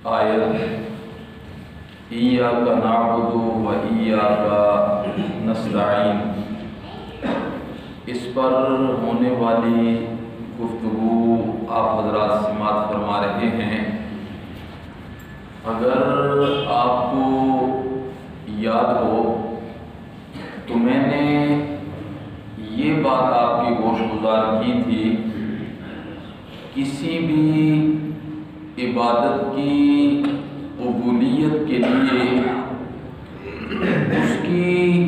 آیت ایاک نعبد و ایاک نستعین، اس پر ہونے والی گفتگو آپ حضرات سماعت فرما رہے ہیں۔ اگر آپ کو یاد ہو تو میں نے یہ بات آپ کی گوش گزار کی تھی، کسی بھی عبادت کی قبولیت کے لیے اس کی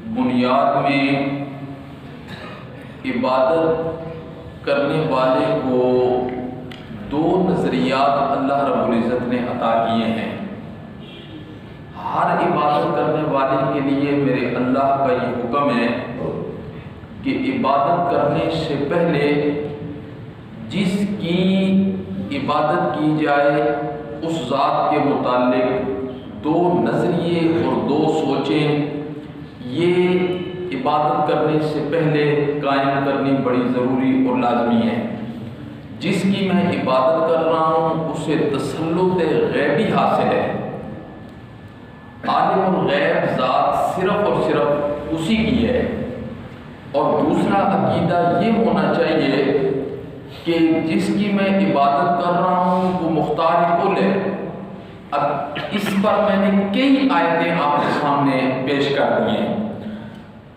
بنیاد میں عبادت کرنے والے کو دو نظریات اللہ رب العزت نے عطا کیے ہیں۔ ہر عبادت کرنے والے کے لیے میرے اللہ کا یہ حکم ہے کہ عبادت کرنے سے پہلے جس کی عبادت کی جائے اس ذات کے متعلق دو نظریے اور دو سوچیں یہ عبادت کرنے سے پہلے قائم کرنی بڑی ضروری اور لازمی ہے۔ جس کی میں عبادت کر رہا ہوں اسے تسلط غیبی حاصل ہے، عالم الغیب ذات صرف اور صرف اسی کی ہے۔ اور دوسرا عقیدہ یہ ہونا چاہیے کہ جس کی میں عبادت کر رہا ہوں وہ مختار کل ہے۔ اب اس پر میں نے کئی آیتیں آپ کے سامنے پیش کر دی ہیں۔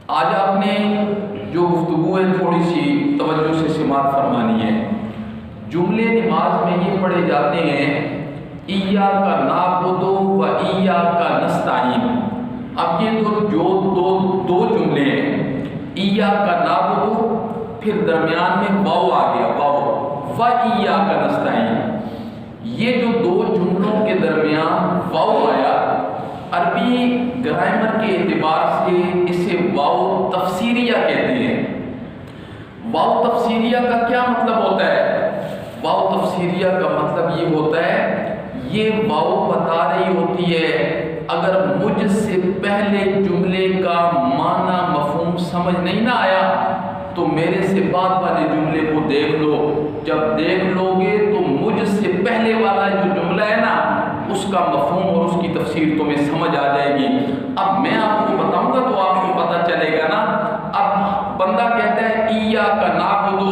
آج آپ نے جو گفتگو ہے تھوڑی سی توجہ سے سماعت فرمانی ہے۔ جملے نماز میں یہ پڑھے جاتے ہیں ایاک نعبد و ایاک نستعین۔ اب یہ دو جملے ہیں، ایاک نعبد پھر درمیان میں واو آ گیا، واو و ایاک نستعین۔ یہ جو دو جملوں کے درمیان واو آیا، عربی گرامر کے اعتبار سے اسے واو تفسیریہ کہتے ہیں۔ واو تفسیریہ کا کیا مطلب ہوتا ہے؟ واو تفسیریہ کا مطلب یہ ہوتا ہے، یہ واو بتا رہی ہوتی ہے اگر مجھ سے پہلے جملے کا معنی مفہوم سمجھ نہیں نہ آیا تو میرے سے بعد والے جملے کو دیکھ لو، جب دیکھ لو گے تو مجھ سے پہلے والا جو جملہ ہے نا اس کا مفہوم اور اس کی تفسیر تمہیں سمجھ آ جائے گی۔ اب میں آپ کو بتاؤں گا تو آپ کو پتہ چلے گا نا۔ اب بندہ کہتا ہے ایاک نعبد،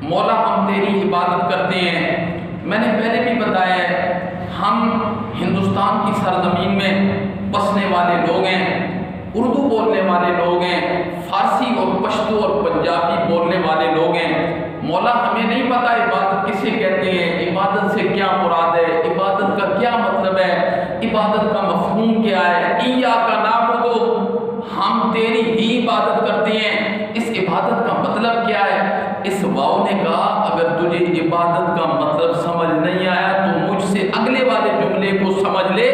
مولا ہم تیری عبادت کرتے ہیں۔ میں نے پہلے بھی بتایا ہے ہم ہندوستان کی سرزمین میں بسنے والے لوگ ہیں، اردو بولنے والے لوگ ہیں، فارسی اور پشتو اور پنجابی بولنے والے لوگ ہیں۔ مولا ہمیں نہیں پتا عبادت کسے کہتے ہیں، عبادت سے کیا مراد ہے، عبادت کا کیا مطلب ہے، عبادت کا مفہوم کیا ہے۔ ایاک نعبد، ہم تیری ہی عبادت کرتے ہیں، اس عبادت کا مطلب کیا ہے؟ اس واو نے کہا اگر تجھے عبادت کا مطلب سمجھ نہیں آیا تو مجھ سے اگلے والے جملے کو سمجھ لے،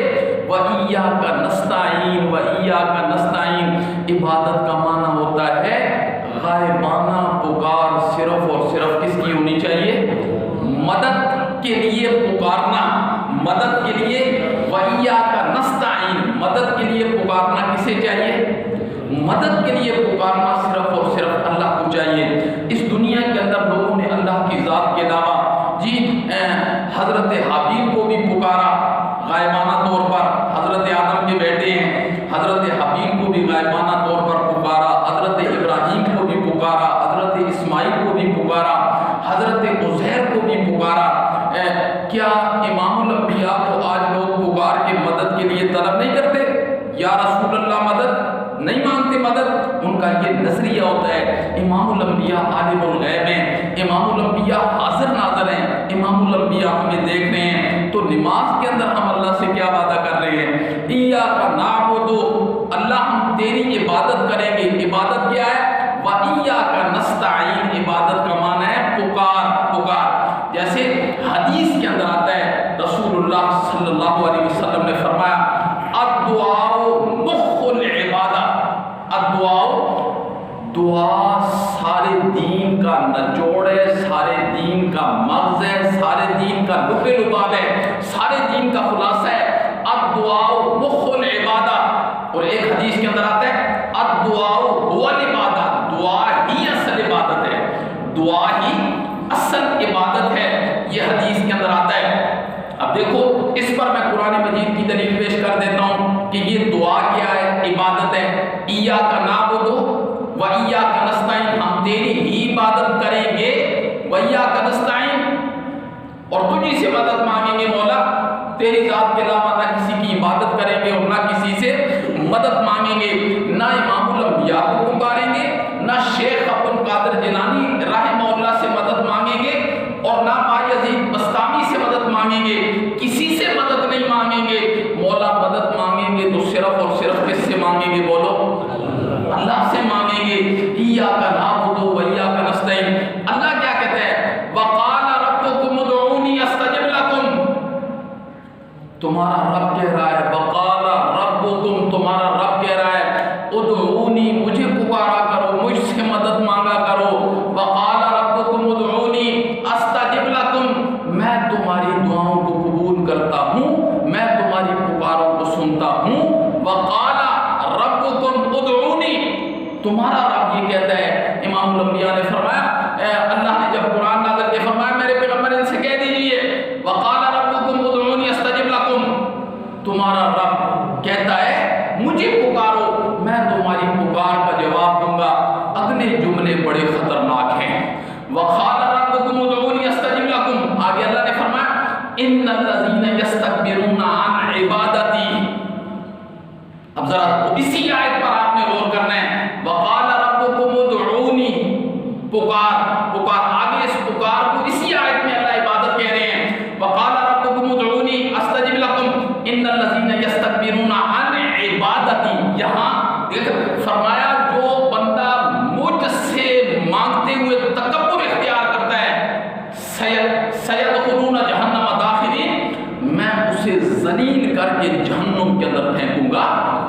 وَإِيَّاكَ نَسْتَعِينُ وَإِيَّاكَ نَسْتَعِينُ۔ عبادت کا معنی ہوتا ہے غائبانہ پکار، صرف اور صرف کس کی ہونی چاہیے؟ مدد کے لیے پکارنا، مدد کے لیے وَإِيَّاكَ نَسْتَعِينُ، مدد کے لیے پکارنا کسے چاہیے؟ مدد کے لیے پکارنا صرف اور صرف اللہ کو چاہیے۔ اس دنیا کے اندر لوگوں نے اللہ کی ذات کے علاوہ حضرت حابیل کو بھی پکارا غائبانہ طور پر، حضرت آدم کے بیٹے ہیں، حضرت حابیل کو بھی غائبانہ طور پر پکارا، حضرت ابراہیم کو بھی پکارا، حضرت اسماعیل کو بھی پکارا، حضرت عزیر کو بھی پکارا۔ کیا امام الانبیاء کو آج لوگ پکار کے مدد کے لیے طلب نہیں کرتے؟ یا رسول اللہ مدد نہیں مانگتے مدد؟ ان کا یہ نظریہ ہوتا ہے امام الانبیاء عالم الغیب ہیں، امام الانبیاء حاضر ناظر ہیں، امام الانبیاء ہمیں دیکھ رہے ہیں۔ تو نماز کے اندر ہم اللہ سے کیا وعدہ کر رہے ہیں؟ ایاک نعبد، اللہ ہم تیری عبادت کریں گے۔ عبادت کیا ہے؟ وَإِيَّاكَ نَسْتَعِينُ، عبادت کا معنی ہے پکار، پکار۔ جیسے حدیث کے اندر آتا ہے رسول اللہ صلی اللہ علیہ وسلم نے فرمایا الدعاء مخ العبادہ، الدعاء، دعا سارے دین کا نچوڑ ہے، سارے دین کا مغز ہے، سارے دین کا لب لباب ہے، سارے دین کا خلاصہ ہے۔ الدعاء مخ العبادہ۔ اور ایک حدیث کے اندر آتا ہے الدعاء هو العبادہ، دعا ہی اصل عبادت ہے، دعا ہی اصل عبادت ہے، یہ حدیث کے اندر آتا ہے۔ اب دیکھو اس پر میں قرآن مجید کی دلیل پیش کر دیتا ہوں کہ یہ دعا کیا ہے، عبادت ہے۔ ایاک نعبد و ایاک نستعین، ہم تیری ہی عبادت کریں گے، و ایاک نستعین، اور تجھی سے مدد مانگیں گے مولا، تیری ذات کے علاوہ نہ کسی کی عبادت کریں گے اور نہ کسی سے مدد مانگیں گے، نہ امام الانبیاء کو پکاریں گے، نہ شیخ عبد القادر جیلانی رحمہ اللہ سے مدد مانگیں گے، اور نہ بایزید بستامی سے مدد مانگیں گے، کسی سے مدد نہیں مانگیں گے۔ مولا مدد مانگیں گے تو صرف اور صرف کس سے مانگیں گے؟ بولو، اللہ سے مانگیں گے۔ ایاک نعبد و ایاک نستعین، اللہ کیا کہتے ہیں؟ وقال ربکم ادعونی استجب لکم، تمہارا رب کہہ رہا ہے، وقال ربکم، تمہارا رب کہہ رہا ہے، ادعونی، مجھے پکارا کرو، مجھ سے مدد مانگا کرو، وقال ربکم ادعونی استجب لکم، میں تمہاری دعاؤں کو قبول کرتا ہوں، میں تمہاری پکاروں کو سنتا ہوں۔ وقال ربکم ادعونی، تمہارا رب یہ کہتا ہے۔ امام الانبیاء نے فرمایا، اللہ نے جب قرآن نازل کیا فرمایا میرے پیغمبر ان سے کہہ دیجئے وقال ربکم ادعونی استجب لکم، تمہارا رب کہتا ہے مجھے پکارو، میں تمہاری پکار کا جواب دوں گا۔ اگلے جملے بڑے خطرناک ہیں۔ وقال ربکم ادعونی استجب لکم، آگے اللہ نے فرمایا ان الذین یستکبرون عن عبادتی، اب ذرا اسی آیت پر آپ نے غور کرنا ہے۔ وقال ربکم ادعونی، پکار، پکار، آگے اس پکار کو اسی آیت میں اللہ عبادت کہہ رہے ہیں۔ وقال ربکم ادعونی استجب لکم ان الذین یستکبرون عن عبادتی، یہاں دیکھ فرمایا جو بندہ مجھ سے مانگتے ہوئے تکبر اختیار کرتا ہے، سیدخلون جہنم داخلین، میں اسے ذلیل کر کے جہنم کے اندر پھینکوں گا،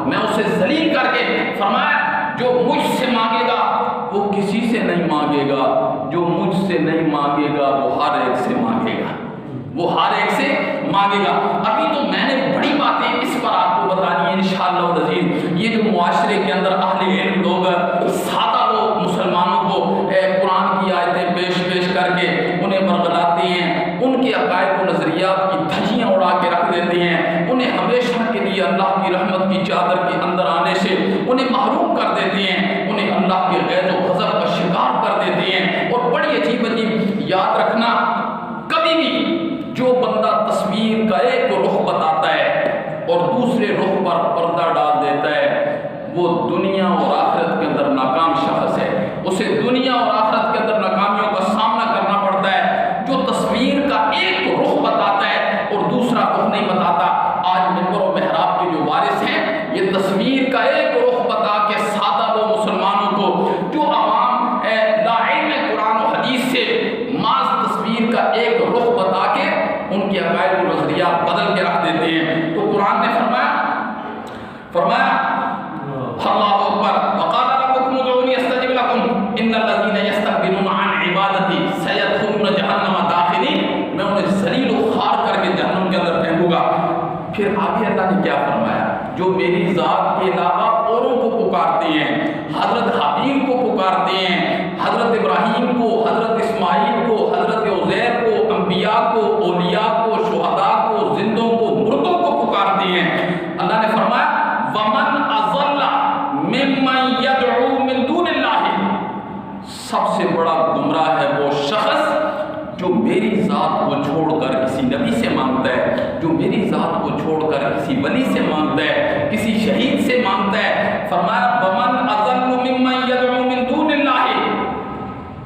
میں اسے ذلیل کر کے، فرمایا جو مجھ سے مانگے گا وہ کسی سے نہیں مانگے گا، جو مجھ سے نہیں مانگے گا وہ ہر ایک سے مانگے گا، وہ ہر ایک سے مانگے گا۔ ابھی تو میں نے بڑی باتیں اس پر آپ کو بتانی ہے انشاءاللہ العزیز۔ یہ جو معاشرے کے اندر اہل علم لوگ، سادہ لوگ مسلمانوں کو قرآن کی آیتیں پیش کر کے انہیں ورغلاتے ہیں، ان کے عقائد و نظریات کی دھجیاں اڑا کے رکھ دیتے ہیں، انہیں ہمیشہ کے لیے اللہ کی رحمت کی چادر کے اندر آنے سے انہیں محروم کر دیتے ہیں، انہیں اللہ کے غیظ و غضب کا شکار کر دیتے ہیں۔ اور بڑی عجیب عجیب، یاد رکھنا کبھی بھی جو بندہ تصویر کا ایک رخ بتاتا ہے اور دوسرے رخ پر پردہ ڈال دیتا ہے، وہ دنیا اور آخرت کے اندر ناکام شخص ہے، اسے دنیا اور آخرت کے اندر ناکامیوں کا سامنا کرنا پڑتا ہے۔ جو تصویر کا ایک رخ بتاتا ہے اور دوسرا رخ نہیں بتاتا، آج منبر و محراب کے جو وارث ہیں یہ تصویر کا ایک رخ بتا کے سادہ لوگ مسلمانوں کو، جو عوام لا علم قرآن و حدیث سے، محض تصویر کا ایک رخ بتا کے ان کے عقائد و نظریات بدل کے رکھ دیتے ہیں۔ تو قرآن نے فرمایا اللہ اکبر، وقال ربکم ادعونی استجب لکم ان الذین یستکبرون عن عبادتی سیدخلون جہنم داخلین، میں انہیں ذلیل و خوار کر کے جہنم کے اندر پھینکوں گا۔ پھر آگے اللہ نے کیا فرمایا؟ جو میری ذات کے علاوہ اوروں کو پکارتے ہیں، حضرت حابیل کو پکارتے ہیں، حضرت ابراہیم کو، حضرت اسماعیل کو، حضرت عزیر کو، انبیاء کو، اولیاء کو، شہداء کو، زندوں کو، مردوں کو پکارتے ہیں، اللہ نے فرمایا وَمَنْ أَضَلَّ مِمَّنْ يَدْعُو مِن دُونِ اللَّهِ، سب سے بڑا گمراہ ہے وہ شخص جو میری ذات کو چھوڑ کر کسی نبی سے مانگتا ہے، جو میری ذات کو چھوڑ کر کسی ولی سے مانگتا ہے، کسی شہید سے مانگتا ہے۔ فرمایا وَمَنْ أَضَلُّ مِمَّنْ يَدْعُو مِن دُونِ اللَّهِ،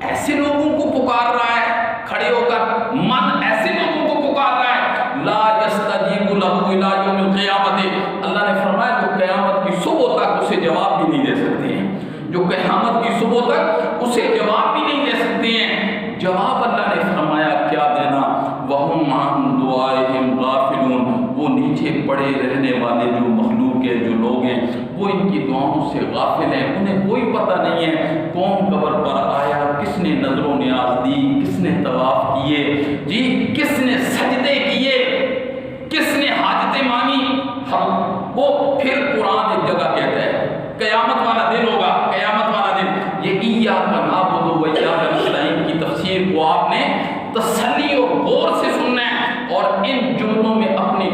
ایسے لوگوں کو پکار رہا ہے کھڑے ہو کر، من ایسے لوگوں کو پکار رہا ہے لا يَسْتَجِيبُ لَهُ إِلَىٰ يَوْمِ الْقِيَامَةِ، اللہ نے فرمایا جو قیامت کی صبح تک اسے جواب بھی نہیں دے سکتے ہیں، جو قیامت کی صبح تک اسے جواب بھی نہیں دے سکتے ہیں۔ جواب اللہ نے فرمایا کیا دینا؟ وَهُمْ عَنْ دُعَائِهِمْ غَافِلُونَ، وہ نیچے پڑے رہنے والے جو مخلوق ہے، جو لوگ ہیں، وہ ان کی دعاؤں سے غافل ہیں، انہیں کوئی پتہ نہیں ہے کون قبر پر آیا، کس نے نظر و نیاز دی، کس نے طواف کیے، جی کس نے سجدے کیے، کس نے حاجتیں مانی۔ وہ پھر قرآن ایک جگہ کہتا ہے قیامت والا دن ہوگا، قیامت والا دن، یہ ایاک نعبد و ایاک نستعین کی تفسیر کو آپ نے تسلی اور غور سے سننا ہے اور ان جملوں میں اپنی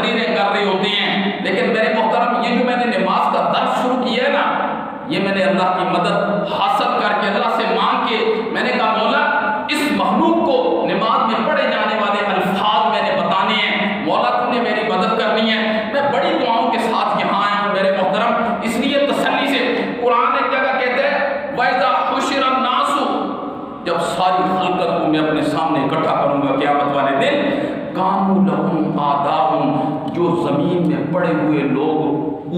تقریریں کر رہے ہوتے ہیں، لیکن میرے محترم یہ جو میں نے نماز کا درس شروع کیا ہے نا، یہ میں نے اللہ کی مدد حاصل کر کے اللہ سے مانگ کے میں نے کہا مولا اس مخلوق کو نماز میں پڑھے جانے والے الفاظ میں نے بتانے ہیں، مولا تو نے میری مدد کرنی ہے۔ میں بڑی دعاؤں کے ساتھ یہاں آیا ہوں میرے محترم، اس لیے تسلی سے قرآن ایک جگہ کہتے ہیں وَإِذَا حُشِرَ النَّاسُ، جب ساری خلقت کو میں اپنے سامنے اکٹھا کروں گا قیامت والے دن، كَانُوا لَهُمْ أَعْدَاءٌ، جو زمین میں پڑے ہوئے لوگ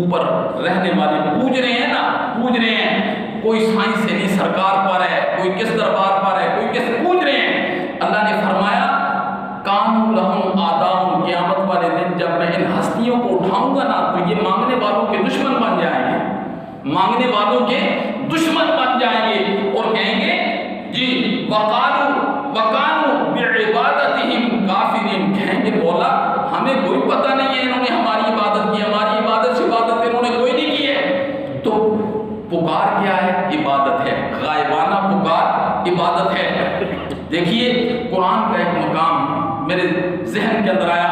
اوپر رہنے والے پوج رہے ہیں نا، پوج رہے ہیں، کوئی سائنس علی سرکار پر ہے، کوئی کس دربار پر ہے، کوئی کس پوج رہے ہیں، اللہ نے فرمایا كَانُوا لَهُمْ أَعْدَاءٌ، قیامت والے دن جب میں ان ہستیوں کو اٹھاؤں گا نا تو یہ مانگنے والوں کے دشمن بن جائیں گے، مانگنے والوں کے دشمن بن جائیں گے اور کہیں گے جی وَقَانُوا بِعِبَادَتِهِمْ كَافِرِينَ، کہیں گے مولا ہمیں کوئی پتہ نہیں ہے انہوں نے ہماری عبادت کی، ہماری عبادت سے عبادت انہوں نے کوئی نہیں کی ہے۔ تو پکار کیا ہے؟ عبادت ہے، غائبانہ پکار عبادت ہے۔ دیکھیے قرآن کا ایک مقام میرے ذہن کے اندر آیا،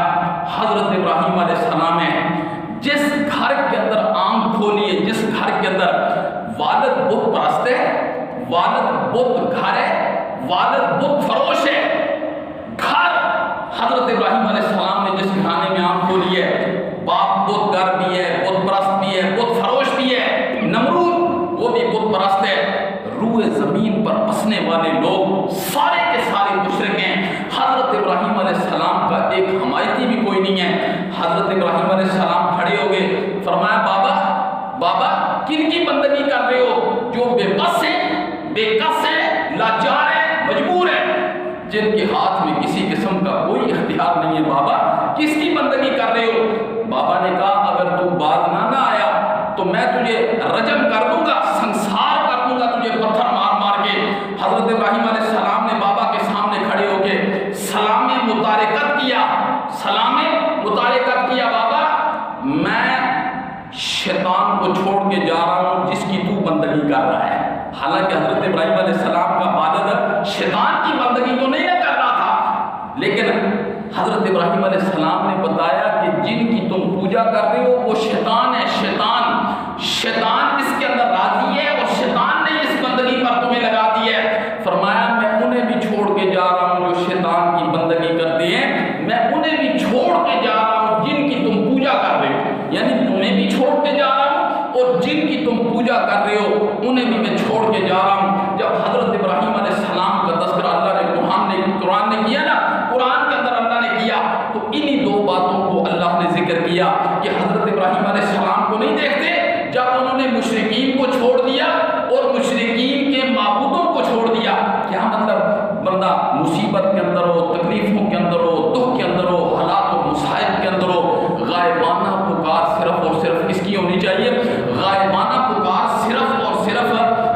حضرت ابراہیم علیہ السلام ہے، جس گھر کے اندر آنکھ کھولیے، جس گھر کے اندر والد بت پرست ہے، والد بت گھر ہے، والد بت فروش ہے، گھر حضرت ابراہیم علیہ السلام نے جس گھرانے میں آنکھ کھولی ہے، باپ بت گر بھی ہے، بت پرست بھی ہے، بت فروش بھی ہے، نمرود وہ بھی بت پرست ہے، روئے زمین پر بسنے والے لوگ سارے کے سارے مشرک ہیں۔ حضرت ابراہیم علیہ السلام کا ایک حمایتی بھی کوئی نہیں ہے۔ حضرت ابراہیم علیہ السلام کھڑے ہو گئے، فرمایا بابا کن کی بندگی کر رہے ہو؟ جو بے بس ہے، بے کس ہے، لاچار ہے، مجبور ہے، جن کے ہاتھ میں کسی قسم کا کوئی اختیار نہیں ہے، بابا کس کی بندگی کر رہے ہو؟ بابا نے کہا اگر تو باز نہ آیا تو میں تجھے رجم کر دوں گا، سنسار کر دوں گا تجھے پتھر مار مار کے۔ حضرت ابراہیم علیہ السلام نے بابا کے سامنے کھڑے ہو کے سلام متارکت کیا، سلام متارکت کیا، بابا میں شیطان کو چھوڑ کے جا رہا ہوں جس کی تو بندگی کر رہا ہے۔ حالانکہ حضرت ابراہیم علیہ السلام کا والد شیطان کی بندگی تو نہیں کر رہا تھا، لیکن حضرت ابراہیم علیہ السلام نے بتایا کہ جن کی تم پوجا کر رہے ہو وہ شیطان ہے، شیطان اس کے اندر راضی ہے اور شیطان نے اس بندگی پر تمہیں لگا دی ہے۔ فرمایا میں انہیں بھی چھوڑ کے جا رہا ہوں جو شیطان کی بندگی کرتے ہیں، میں انہیں بھی چھوڑ کے جا رہا ہوں جن کی تم پوجا کر رہے ہو، یعنی تمہیں بھی چھوڑ کے جا رہا ہوں اور جن کی تم پوجا کر رہے ہو انہیں بھی میں چھوڑ کے جا رہا ہوں۔ جب حضرت ابراہیم علیہ السلام کا تذکرہ اللہ نے قرآن نے کیا نا، قرآن کے اندر اللہ نے کیا، تو انہی دو باتوں کو اللہ نے ذکر کیا کہ حضرت ابراہیم علیہ السلام کو نہیں دیکھتے جب انہوں نے مشرکین کو چھوڑ دیا اور مشرکین کے معبودوں کو چھوڑ دیا۔ کیا مطلب؟ بندہ مصیبت کے اندر ہو، تکلیفوں کے اندر ہو، دکھ کے اندر ہو، حالات و مصائب کے اندر ہو، غائبانہ پکار صرف اور صرف کس کی ہونی چاہیے؟ غائبانہ پکار صرف اور صرف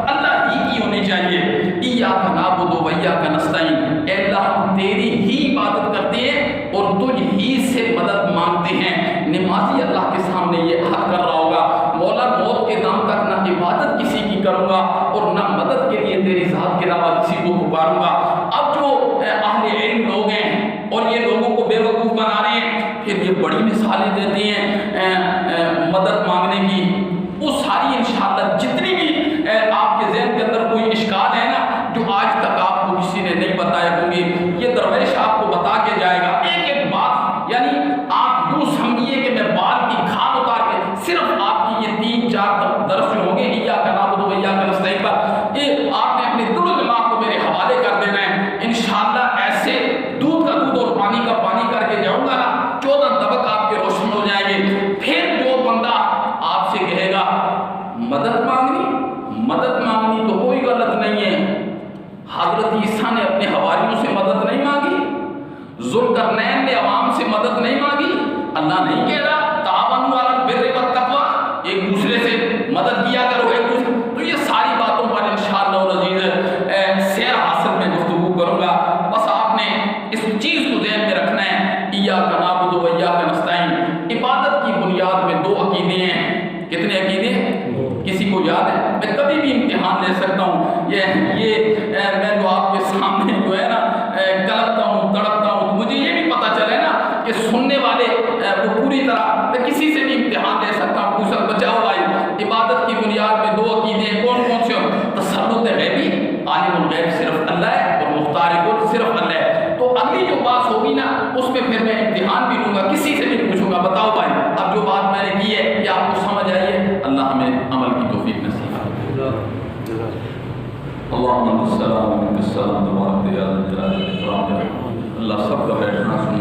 اللہ ہی کی ہونی چاہیے۔ ایاک نعبد و ایاک نستعین، اے اللہ ہم تیری ہی عبادت کرتے ہیں اور تجھ ہی سے مدد مانگتے ہیں۔ نمازی اللہ کے سامنے یہ عہد کر رہا ہوگا مولا موت کے دم تک نہ عبادت کسی کی کروں گا اور نہ مدد کے لیے تیری ذات کے علاوہ کسی کو پکاروں گا۔ اب جو اہل علم لوگ ہیں اور یہ لوگوں کو بے وقوف بنا رہے ہیں، پھر یہ بڑی مثالیں دیتے ہیں مدد مانگنے کی، وہ ساری انشاءاللہ جتنی بھی آپ کے ذہن کے اندر کوئی اشکال ہے نا جو آج تک آپ کو کسی نے نہیں بتائے ہوں گے، یہ درویش آپ کو بتا کے جائے گا ایک ایک بات۔ یعنی آپ یوں سمجھیے کہ میں بال کی کھال اتار کے صرف آپ کی یہ 3-4 درس جو ہوں گے ایاک نعبد و ایاک نستعین پر، یہ آپ نے اپنے دل و دماغ کو میرے حوالے کر دینا ہے۔ انشاءاللہ ایسے دودھ کا دودھ اور پانی کا پانی کر کے جاؤں گا نا، 14 طبق آپ کے روشن ہو جائیں گے۔ پھر جو بندہ آپ سے کہے گا مدد مانگنی تو کوئی غلط نہیں ہے، حضرت عیسیٰ نے اپنے حواریوں سے مدد نہیں مانگی، ذوالقرنین نے عوام سے مدد نہیں مانگی، اللہ نہیں کہہ رہا تعاونوا علی البر والتقوی، ایک دوسرے سے مدد کیا کرو ایک دوسرے۔ تو یہ ساری باتوں پر انشاءاللہ العزیز سیر حاصل میں گفتگو کروں گا، بس آپ نے اس چیز کو ذہن میں رکھنا ہے ایاک نعبد و ایاک نستعین۔ عبادت کی بنیاد میں 2 عقیدے ہیں۔ کتنے عقیدے ہیں؟ کسی کو یاد ہے؟ میں کبھی بھی امتحان لے سکتا ہوں، یہ میں جو آپ کے سامنے جو ہے نا کلپتا ہوں، تڑپتا ہوں، تو مجھے یہ بھی پتا چلے نا کہ سننے والے وہ پوری توحیدیں کون کون سے تسلط غیبی، عالم الغیب صرف اللہ ہے اور مختار کل صرف اللہ ہے. تو اگلی جو بات ہوگی نا اس پہ پھر میں امتحان بھی لوں گا، کسی سے بھی پوچھوں گا بتاؤ بھائی اب جو بات میں نے کی ہے یہ آپ کو سمجھ آئی ہے؟ اللہ ہمیں عمل کی توفیق نصیب فرمائے. اللہم انت السلام و منک السلام تبارک یا ذا الجلال والاکرام. اللہ سب کا بیٹھنا سننا